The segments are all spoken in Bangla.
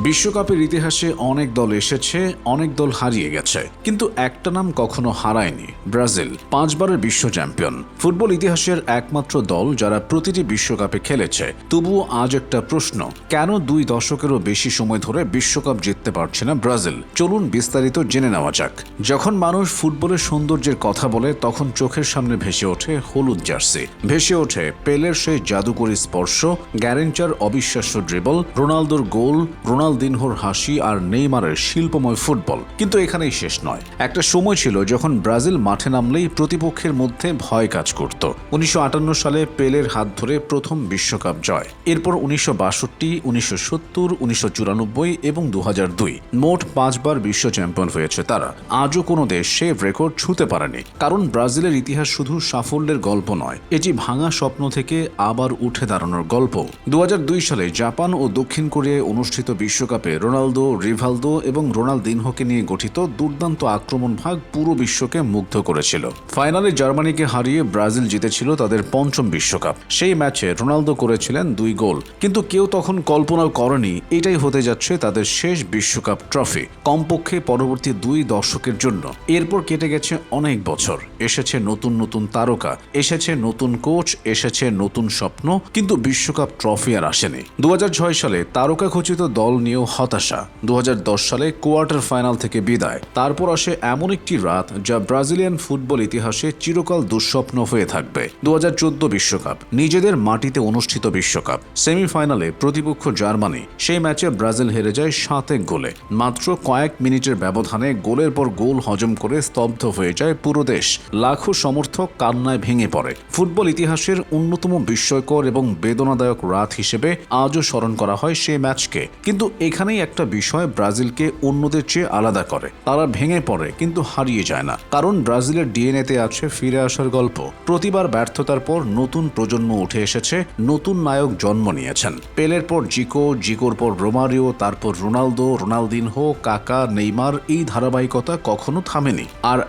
বিশ্বকাপের ইতিহাসে অনেক দল এসেছে, অনেক দল হারিয়ে গেছে, কিন্তু একটা নাম কখনো হারায়নি, ব্রাজিল। 5 বারের বিশ্ব চ্যাম্পিয়ন, ফুটবল ইতিহাসের একমাত্র দল যারা প্রতিটি বিশ্বকাপে খেলেছে। তবুও আজ একটা প্রশ্ন, কেন 2 দশকেরও বেশি সময় ধরে বিশ্বকাপ জিততে পারছে না ব্রাজিল? চলুন বিস্তারিত জেনে নেওয়া যাক। যখন মানুষ ফুটবলের সৌন্দর্যের কথা বলে তখন চোখের সামনে ভেসে ওঠে হলুদ জার্সি, ভেসে ওঠে পেলের সেই জাদুকরী স্পর্শ, গ্যারেঞ্চার অবিশ্বাস্য ড্রিবল, রোনালদোর গোল, রোনালদিনহোর হাসি আর নেইমারের শিল্পময় ফুটবল। কিন্তু এখানেই শেষ নয়। একটা সময় ছিল যখন ব্রাজিল মাঠে নামলেই প্রতিপক্ষের মধ্যে ভয় কাজ করত। 1958 সালে পেলের হাত ধরে প্রথম বিশ্বকাপ জয়, এরপর 1962, 1970, 1994 এবং 2002 মোট 5 বার বিশ্ব চ্যাম্পিয়ন হয়েছে তারা। আজও কোনো দেশ সে রেকর্ড ছুঁতে পারেনি। কারণ ব্রাজিলের ইতিহাস শুধু সাফল্যের গল্প নয়, এটি ভাঙা স্বপ্ন থেকে আবার উঠে দাঁড়ানোর গল্প। 2002 সালে জাপান ও দক্ষিণ কোরিয়ায় অনুষ্ঠিত বিশ্বকাপে রোনালদো, রিভালদো এবং রোনালদিনহোকে নিয়ে গঠিত দুর্দান্ত আক্রমণ ভাগ পুরো বিশ্বকে মুগ্ধ করেছিল। ফাইনালে জার্মানিকে হারিয়ে ব্রাজিল জিতেছিল তাদের 5ম বিশ্বকাপ। সেই ম্যাচে রোনালদো করেছিলেন 2 গোল, কিন্তু কেউ তখন কল্পনাও করেনি এটাই হতে যাচ্ছে তাদের শেষ বিশ্বকাপ ট্রফি, কমপক্ষে পরবর্তী 2 দশকের জন্য। এরপর কেটে গেছে অনেক বছর, এসেছে নতুন নতুন তারকা, এসেছে নতুন কোচ, এসেছে নতুন স্বপ্ন, কিন্তু বিশ্বকাপ ট্রফি আর আসেনি। 2006 সালে তারকা খচিত দল নিয়েও হতাশা, 2010 সালে কোয়ার্টার ফাইনাল থেকে বিদায়। তারপর আসে এমন একটি রাত যা ব্রাজিলিয়ান ফুটবল ইতিহাসে চিরকাল দুঃস্বপ্ন হয়ে থাকবে। 2014 বিশ্বকাপ, নিজেদের মাটিতে অনুষ্ঠিত বিশ্বকাপ, সেমিফাইনালে প্রতিপক্ষ জার্মানি। সেই ম্যাচে ব্রাজিল হেরে যায় 7 গোলে। মাত্র কয়েক মিনিটের ব্যবধানে গোলের পর গোল হজম করে স্তব্ধ হয়ে যায় পুরো দেশ। লাখো সমর্থক কান্নায় ভেঙে পড়ে। ফুটবল ইতিহাসের অন্যতম বিস্ময়কর এবং বেদনাদায়ক রাত হিসেবে আজও স্মরণ করা হয় সেই ম্যাচকে। কিন্তু এখানেই একটা বিষয় ব্রাজিলকে অন্যদের চেয়ে আলাদা করে, তারা ভেঙে পড়ে কিন্তু হারিয়ে যায় না। কারণ ব্রাজিলের ডিএনএতে আছে ফিরে আসার গল্প। প্রতিবার ব্যর্থতার পর নতুন প্রজন্ম উঠে এসেছে, নতুন নায়ক জন্ম নিয়েছেন। পেলের পর জিকো, জিকোর পর রোমারিও, তারপর রোনালদো, রোনালদিনহো, কাকা, নেইমার, এই ধারাবাহিকতা কখনো থামেনি। আর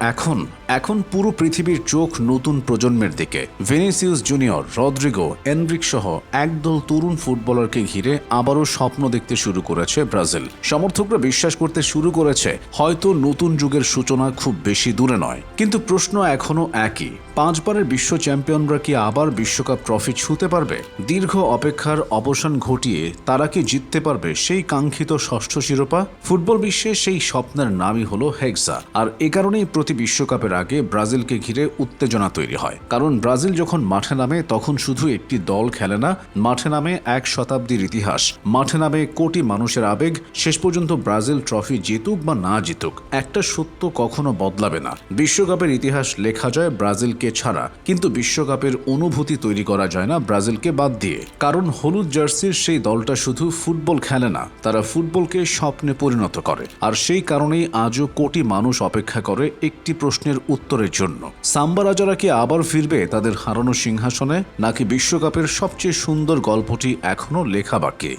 এখন পুরো পৃথিবীর চোখ নতুন প্রজন্মের দিকে। ভিনিসিয়াস জুনিয়র, রদ্রিগো, এনরিক সহ একদল তরুণ ফুটবলারকে ঘিরে আবারও স্বপ্ন দেখতে শুরু করেছে ব্রাজিল। সমর্থকরা বিশ্বাস করতে শুরু করেছে হয়তো নতুন যুগের সূচনা খুব বেশি দূরে নয়। কিন্তু প্রশ্ন এখনো একই, 5 বারের বিশ্ব চ্যাম্পিয়নরা কি আবার বিশ্বকাপ ট্রফি ছুঁতে পারবে? দীর্ঘ অপেক্ষার অবসান ঘটিয়ে তারা কি জিততে পারবে সেই কাঙ্ক্ষিত 6ষ্ঠ শিরোপা? ফুটবল বিশ্বে সেই স্বপ্নের নামই হলো হেক্সা। আর এ কারণেই প্রতি বিশ্বকাপের আগে ব্রাজিলকে ঘিরে উত্তেজনা তৈরি হয়। কারণ ব্রাজিল যখন মাঠে নামে তখন শুধু একটি দল খেলে না, মাঠে নামে 1 শতাব্দীর ইতিহাস, মাঠে নামে কোটি মানুষের আবেগ। শেষ পর্যন্ত ব্রাজিল ট্রফি জিতুক বা না জিতুক, একটা সত্য কখনো বদলাবে না, বিশ্বকাপের ইতিহাস লেখা যায় ব্রাজিলকে ছাড়া। কিন্তু বিশ্বকাপের অনুভূতি তৈরি করা যায় না ব্রাজিলকে বাদ দিয়ে। কারণ হলুদ জার্সির সেই দলটা শুধু ফুটবল খেলে না, তারা ফুটবলকে স্বপ্নে পরিণত করে। আর সেই কারণেই আজও কোটি মানুষ অপেক্ষা করে একটি প্রশ্নের উত্তরের জন্য, সাম্বা রাজারা কি আবার ফিরবে তাদের হারানো সিংহাসনে, নাকি বিশ্বকাপের সবচেয়ে সুন্দর গল্পটি এখনো লেখা বাকি?